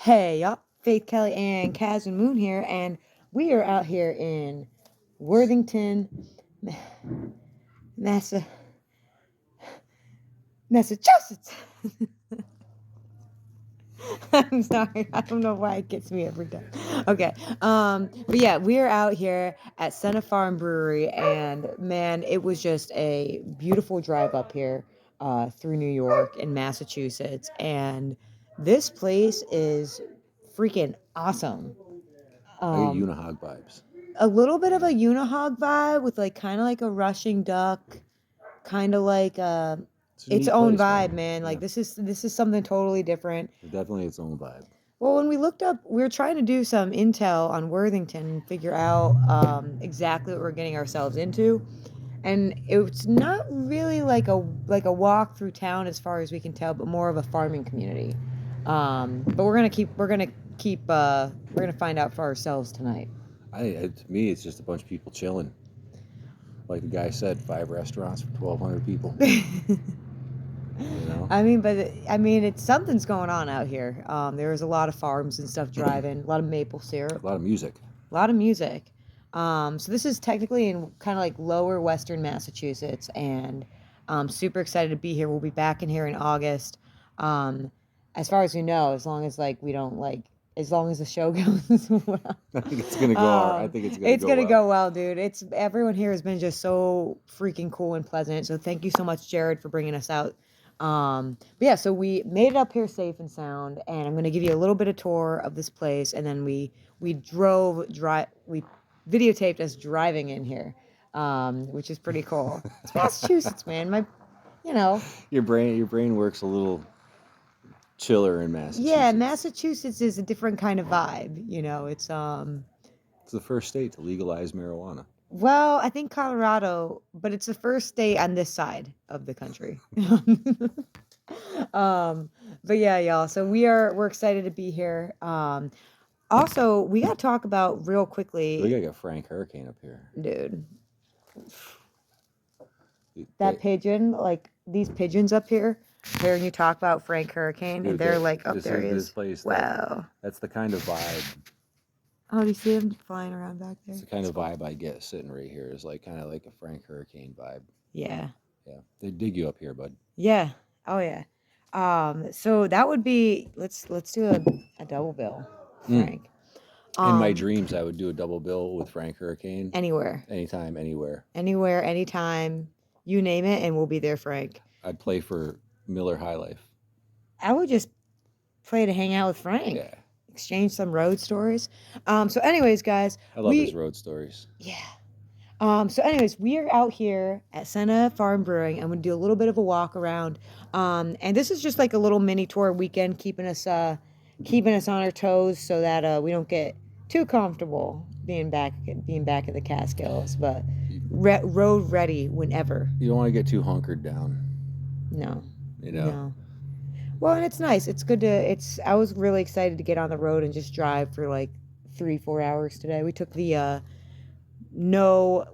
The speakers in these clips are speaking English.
Hey, y'all. Faith Kelly and Kaz and Moon here, and we are out here in Worthington, Massa, Massachusetts. I'm sorry. I don't know why it gets me every time. Okay. But yeah, we are out here at Sena Farm Brewery, and man, it was just a beautiful drive up here through New York and Massachusetts, and this place is freaking awesome. I get Um, Unihog vibes. a little bit of a unihog vibe with like kind of like a rushing duck, kind of like It's a its neat own place, vibe, man. man. Like Yeah, this is something totally different. it's definitely its own vibe. Well, when we looked up, we were trying to do some intel on Worthington and figure out exactly what we're getting ourselves into, and it's not really like a walk through town as far as we can tell, but more of a farming community. But we're gonna find out for ourselves tonight. To me, it's just a bunch of people chilling. Like the guy said, 5 restaurants for 1,200 people. You know, It's something's going on out here. There's a lot of farms and stuff driving, a lot of maple syrup, a lot of music. a lot of music. So this is technically in kind of like lower western Massachusetts, and I'm super excited to be here. We'll be back in here in August. Um, as far as we know, as long as like we don't like, as long as the show goes well. I think it's gonna go. I think it's gonna It's go gonna well. go well, dude. It's everyone here has been just so freaking cool and pleasant. So thank you so much, Jared, for bringing us out. But yeah, so we made it up here safe and sound, and I'm gonna give you a little bit of tour of this place, and then we we videotaped us driving in here, which is pretty cool. It's Massachusetts, man. You know, Your brain works a little chiller in yeah, Massachusetts. Massachusetts is a different kind of vibe. It's the first state to legalize marijuana. Well, I think Colorado, but it's the first state on this side of the country. um, but yeah, y'all. So we're excited to be here. Also, we got to talk about real Look quickly, like a Frank Hurricane up here. dude. That They, pigeon, like these pigeons up here, hearing you talk about Frank Hurricane, and dude, they're like, oh, this there he is this is. place. Wow. That's the kind of vibe. Oh, do you see him flying around back there? It's the kind of vibe I get sitting right here. Is like kind of like a Frank Hurricane vibe. Yeah. Yeah, they dig you up here, bud. Yeah. Oh yeah. So that would be let's do a double bill, Frank. In my Um, dreams, I would do a double bill with Frank Hurricane. anywhere, Anytime, anywhere. anywhere, anytime, you name it, and we'll be there, Frank. I'd play for Miller High Life. I would just play to hang out with Frank. Yeah, Exchange some road stories. So anyways, guys, I love his road stories. yeah. So anyways, we are out here at Sena Farm Brewing. I'm gonna do a little bit of a walk around. And this is just like a little mini tour weekend, keeping us on our toes so that we don't get too comfortable being back at the Catskills, but road ready whenever. You don't want to get too hunkered down. No, You know. no. Well, and it's nice. It's good to. It's. I was really excited to get on the road and just drive for like 3-4 hours today. We took the no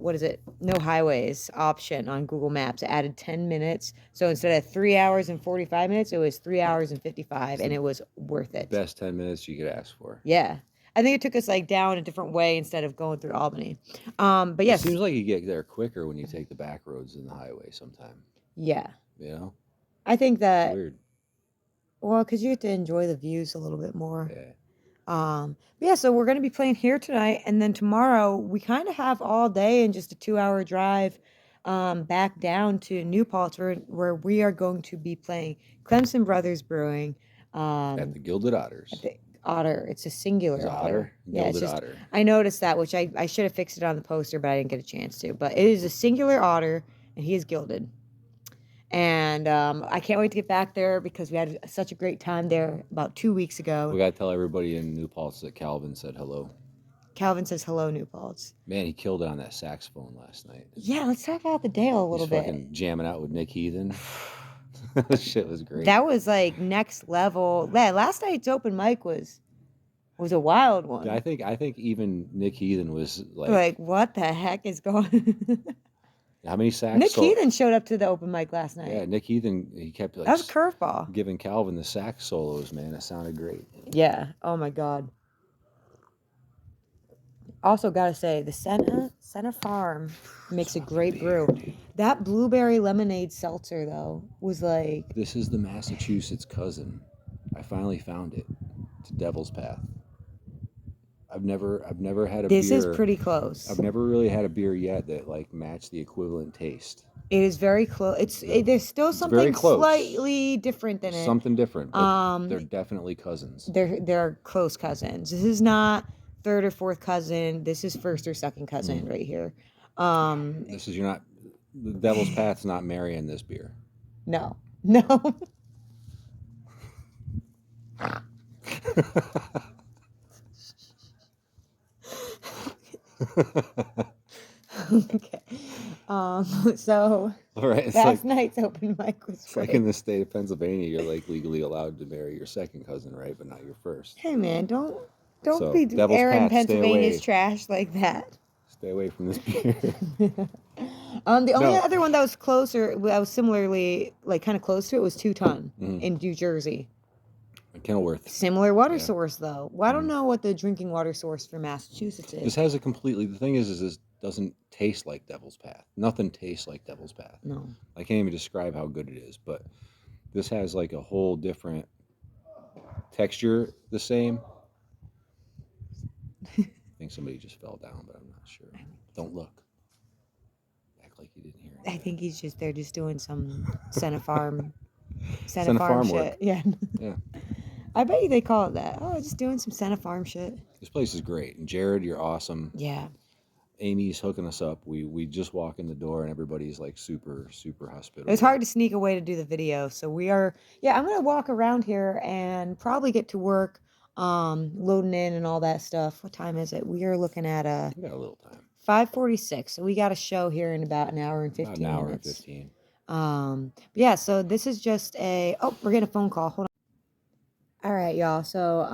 highways option on Google Maps. It added 10 minutes. So instead of 3 hours and 45 minutes, it was 3 hours and 55, and it was worth it. Best 10 minutes you could ask for. Yeah. I think it took us like down a different way instead of going through Albany. But yes. It seems like you get there quicker when you take the back roads than the highway sometime. Yeah. You know? I think that, Weird. well, because you get to enjoy the views a little bit more. Yeah. But yeah, so we're going to be playing here tonight, and then tomorrow we kind of have all day and just a 2-hour drive back down to New Paltz, where we are going to be playing Clemson Brothers Brewing. At the Gilded Otters. The Otter. It's a singular It's otter. Yeah, it's Gilded just, Otter. I noticed that, which I should have fixed it on the poster, but I didn't get a chance to. But it is a singular otter, and he is gilded. And I can't wait to get back there because we had such a great time there about 2 weeks ago. We got to tell everybody in New Paltz that Calvin said hello. Calvin says hello, New Paltz. Man, he killed it on that saxophone last night. Yeah, let's talk about the Dale a little bit. Fucking jamming out with Nick Heathen. That shit was great. That was like next level. Yeah, last night's open mic was a wild one. I think even Nick Heathen was like, what the heck is going? How many sacks? Nick Heathen showed up to the open mic last night. Yeah, Nick Heathen, he kept like that was a curveball. giving Calvin the sax solos, man. That sounded great. Yeah. Oh my God. Also, gotta say, the Sena Farm makes a great brew. That blueberry lemonade seltzer, though, was like... This is the Massachusetts cousin. I finally found it. It's Devil's Path. I've never had a beer. This is pretty close. I've never really had a beer yet that like matched the equivalent taste. It is very close. There's still something slightly different than it. Something different. But they're definitely cousins. They're close cousins. This is not third or fourth cousin. This is first or second cousin right here. This is the Devil's Path's not marrying this beer. No. Okay. So all right, last night's open mic was it's like in the state of Pennsylvania, you're like legally allowed to marry your second cousin, right? But not your first. Hey man, don't So, be Devil's airing Path, stay Pennsylvania's away. trash like that. Stay away from this beer. The only other one that was closer, that was similarly like kind of close to it, was 2 Ton in New Jersey. Kenilworth. Similar water source though. Well, I don't know what the drinking water source for Massachusetts is. This has a completely. The thing is this doesn't taste like Devil's Path. Nothing tastes like Devil's Path. No. I can't even describe how good it is, but this has like a whole different texture. The same. I think somebody just fell down, but I'm not sure. Don't look. Act like you didn't hear it. I think they're just doing some Sena Farm Farm shit. work. Yeah. Yeah. I bet you they call it that. Oh, just doing some Sena Farm shit. This place is great. And Jared, you're awesome. Yeah. Amy's hooking us up. We just walk in the door and everybody's like super, super hospitable. It was hard to sneak away to do the video. So I'm going to walk around here and probably get to work loading in and all that stuff. What time is it? We are looking at We got a little time. 5:46. So we got a show here in about an hour and 15 About an hour minutes. and 15. Yeah, so this is just we're getting a phone call. Hold on. All right, y'all. So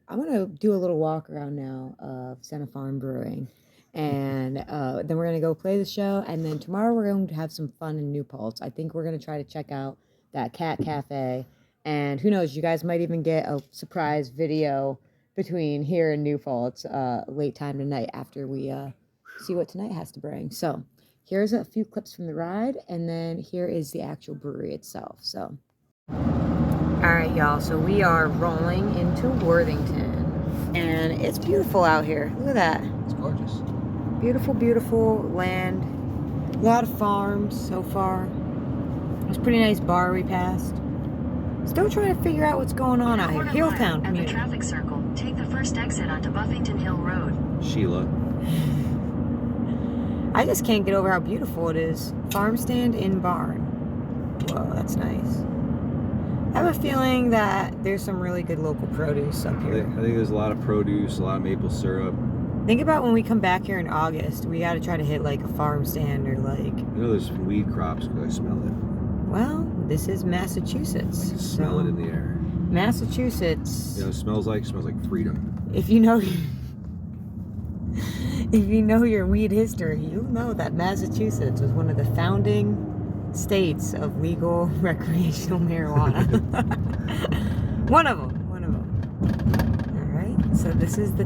I'm going to do a little walk around now of Sena Farm Brewing. And then we're going to go play the show. And then tomorrow we're going to have some fun in New Paltz. I think we're going to try to check out that Cat Cafe. And who knows, you guys might even get a surprise video between here and New Paltz late time tonight after we see what tonight has to bring. So here's a few clips from the ride. And then here is the actual brewery itself. So, all right, y'all. So we are rolling into Worthington. And it's beautiful out here. Look at that. It's gorgeous. Beautiful, beautiful land. A lot of farms so far. There's a pretty nice bar we passed. Still trying to figure out what's going on out here. Hilltown At community. the traffic circle, take the first exit onto Buffington Hill Road. Sheila. I just can't get over how beautiful it is. Farm stand in barn. Whoa, that's nice. I have a feeling that there's some really good local produce up here. I think there's a lot of produce, a lot of maple syrup. Think about when we come back here in August. We got to try to hit like a farm stand or like... You know there's weed crops because I smell it. Well, this is Massachusetts. I can smell it in the air. Massachusetts. You know what it smells like? It smells like freedom. If you know your weed history, you'll know that Massachusetts was one of the founding states of legal recreational marijuana. One of them. All right. So this is the...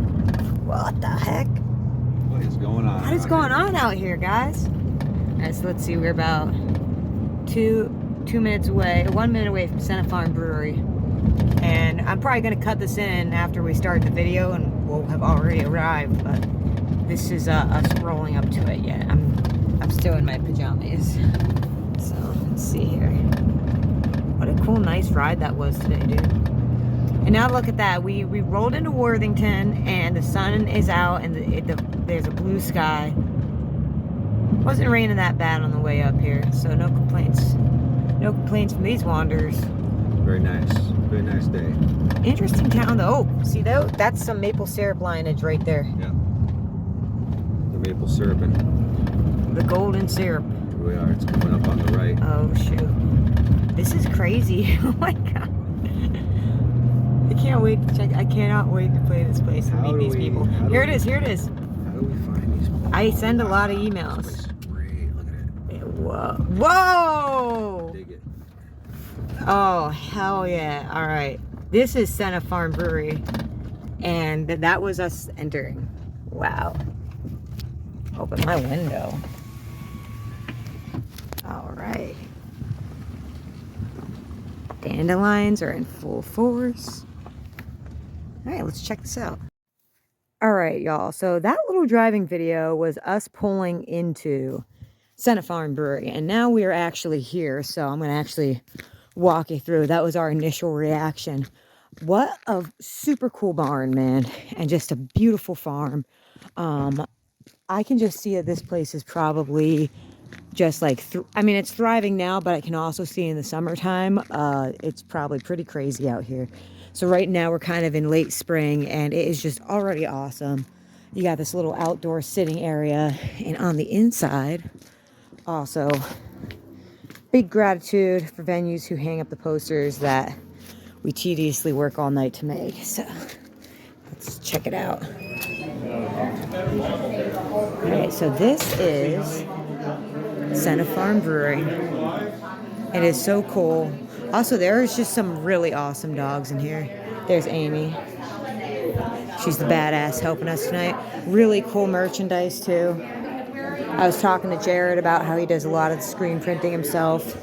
What the heck? What is going on? What is going on out here, guys? All right, so let's see. We're about 1 minute away from Sena Farm Brewery. And I'm probably going to cut this in after we start the video and we'll have already arrived, but this is us rolling up to it yet. I'm still in my pajamas. So let's see here. What a cool, nice ride that was today, dude. And now look at that. We rolled into Worthington and the sun is out and there's a blue sky. Wasn't raining that bad on the way up here, so no complaints. No complaints from these wanderers. Very nice. Very nice day. Interesting town though. Oh, see though? That's some maple syrup lineage right there. Yeah. The maple syrup and The golden syrup. here we are. It's coming up on the right. Oh shoot. This is crazy. Oh my god. I can't wait to check. I cannot wait to play this place and meet these people. Here it is. How do we find these people? I send a lot of This emails. place is great. Look at it. Whoa. Whoa! Dig it. Oh, hell yeah. All right. This is Sena Farm Brewery. And that was us entering. Wow. Open my window. All right. Dandelions are in full force. All right, let's check this out. All right, y'all. So that little driving video was us pulling into Sena Farm Brewery. And now we are actually here. So I'm going to actually walk you through. That was our initial reaction. What a super cool barn, man. And just a beautiful farm. I can just see that this place is probably just like, I mean, it's thriving now, but I can also see in the summertime, it's probably pretty crazy out here. So right now we're kind of in late spring and it is just already awesome. You got this little outdoor sitting area, and on the inside, also, big gratitude for venues who hang up the posters that we tediously work all night to make. So let's check it out. All right, so this is Sena Farm Brewing. It is so cool. Also, there's just some really awesome dogs in here. There's Amy. She's the badass helping us tonight. Really cool merchandise too. I was talking to Jared about how he does a lot of the screen printing himself.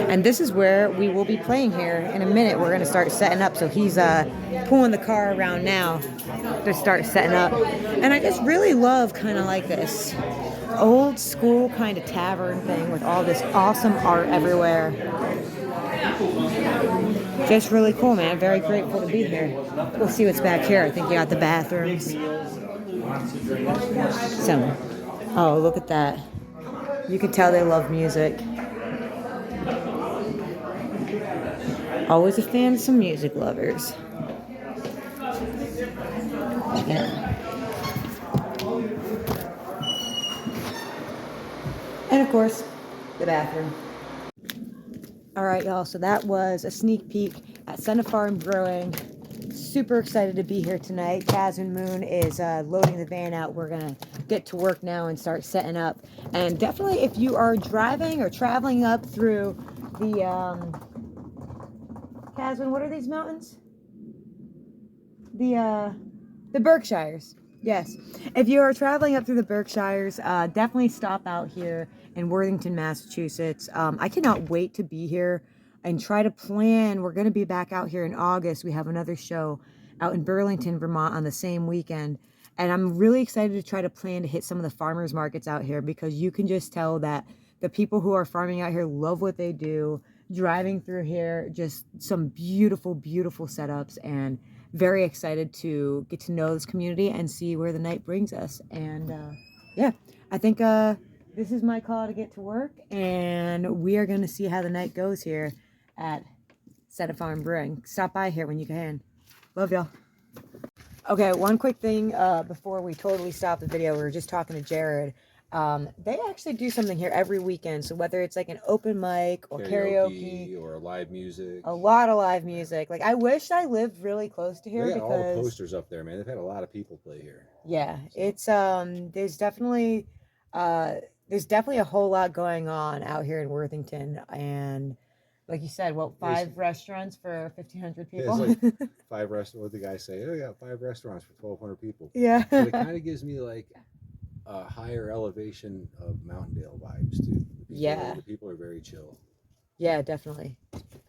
And this is where we will be playing here in a minute. We're going to start setting up. So he's pulling the car around now to start setting up. And I just really love kind of like this old school kind of tavern thing with all this awesome art everywhere. Just really cool, man. Very grateful to be here. We'll see what's back here. I think you got the bathrooms. So, oh, look at that. You can tell they love music. Always a fan of some music lovers. Yeah. And of course, the bathroom. All right, y'all. So that was a sneak peek at Sena Farm Brewing. Super excited to be here tonight. Kaz and Moon is loading the van out. We're going to get to work now and start setting up. And definitely if you are driving or traveling up through the... Kaz, what are these mountains? The Berkshires. Yes. If you are traveling up through the Berkshires, definitely stop out here in Worthington, Massachusetts. I cannot wait to be here and try to plan. We're going to be back out here in August. We have another show out in Burlington, Vermont on the same weekend. And I'm really excited to try to plan to hit some of the farmers markets out here, because you can just tell that the people who are farming out here love what they do. Driving through here, just some beautiful, beautiful setups, and very excited to get to know this community and see where the night brings us. And yeah, I think this is my call to get to work, and we are going to see how the night goes here at Sena Farm Brewing. Stop by here when you can. Love y'all. Okay, one quick thing before we totally stop the video. We were just talking to Jared. They actually do something here every weekend. So whether it's like an open mic or karaoke or live music, a lot of live music. Like, I wish I lived really close to here, they got because all the posters up there, man. They've had a lot of people play here. Yeah, it's there's definitely a whole lot going on out here in Worthington, and like you said, well, 5 restaurants for 1,500 people. Yeah, it's like 5 restaurants. What the guy say? Oh, we got 5 restaurants for 1,200 people. Yeah. So it kind of gives me like a higher elevation of Mountaindale vibes too. The people are very chill. Yeah, definitely.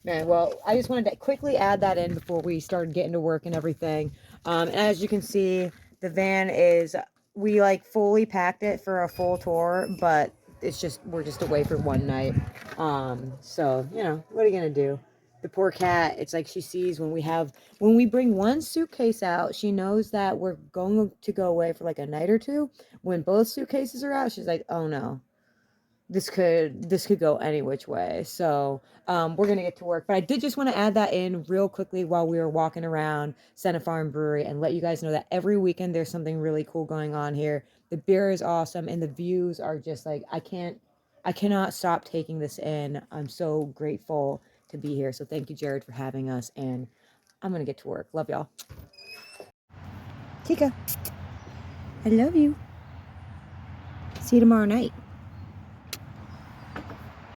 Man, well, I just wanted to quickly add that in before we started getting to work and everything. And as you can see, the van we like fully packed it for a full tour, but we're just away for one night. So, you know, what are you gonna do? The poor cat, it's like she sees when we bring one suitcase out, she knows that we're going to go away for like a night or two. When both suitcases are out, she's like, oh no, this could go any which way. So we're gonna get to work, but I did just want to add that in real quickly while we were walking around Sena Farm Brewery, and let you guys know that every weekend there's something really cool going on here. The beer is awesome, and the views are just like, I cannot stop taking this in. I'm so grateful to be here. So thank you, Jared, for having us, and I'm gonna get to work. Love y'all. Tika, I love you. See you tomorrow night.